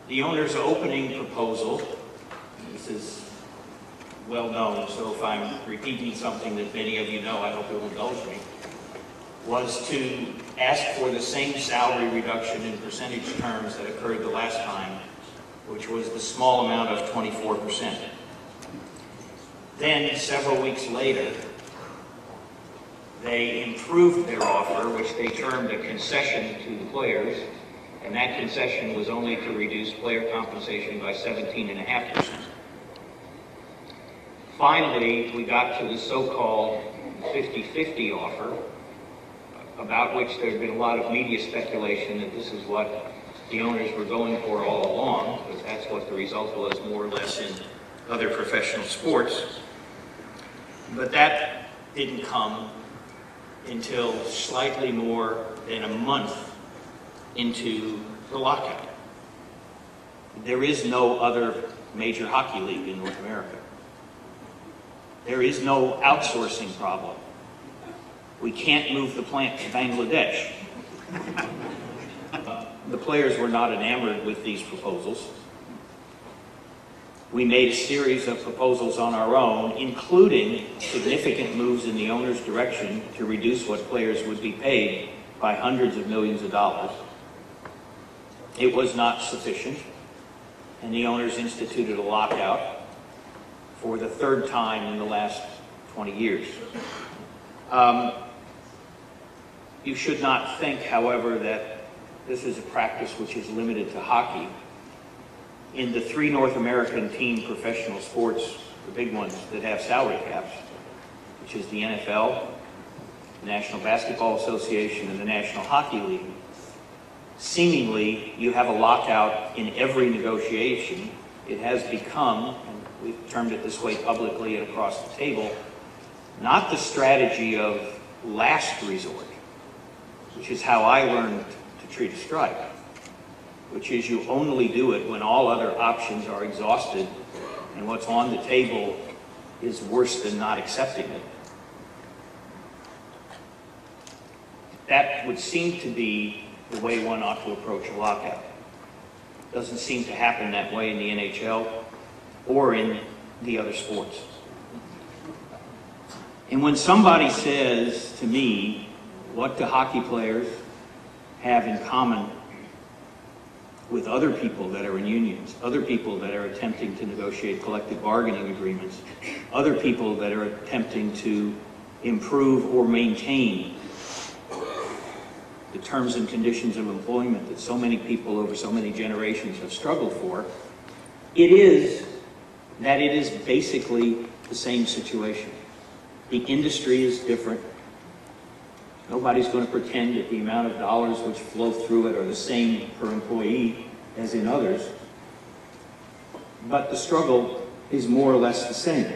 The owner's opening proposal, this is well known, so if I'm repeating something that many of you know, I hope you'll indulge me, was to ask for the same salary reduction in percentage terms that occurred the last time, which was the small amount of 24%. Then, several weeks later, they improved their offer, which they termed a concession to the players, and that concession was only to reduce player compensation by 17.5%. Finally, we got to the so-called 50-50 offer, about which there had been a lot of media speculation that this is what the owners were going for all along, because that's what the result was more or less in other professional sports. But that didn't come until slightly more than a month into the lockout. There is no other major hockey league in North America. There is no outsourcing problem. We can't move the plant to Bangladesh. The players were not enamored with these proposals. We made a series of proposals on our own, including significant moves in the owner's direction to reduce what players would be paid by hundreds of millions of dollars. It was not sufficient, and the owners instituted a lockout for the third time in the last 20 years. You should not think, however, that this is a practice which is limited to hockey. In the 3 North American team professional sports, the big ones that have salary caps, which is the NFL, the National Basketball Association, and the National Hockey League, seemingly you have a lockout in every negotiation. It has become, and we've termed it this way publicly and across the table, not the strategy of last resort, which is how I learned to treat a strike, which is you only do it when all other options are exhausted and what's on the table is worse than not accepting it. That would seem to be the way one ought to approach a lockout. It doesn't seem to happen that way in the NHL or in the other sports. And when somebody says to me, what do hockey players have in common with other people that are in unions, other people that are attempting to negotiate collective bargaining agreements, other people that are attempting to improve or maintain the terms and conditions of employment that so many people over so many generations have struggled for, it is that it is basically the same situation. The industry is different. Nobody's going to pretend that the amount of dollars which flow through it are the same per employee as in others. But the struggle is more or less the same.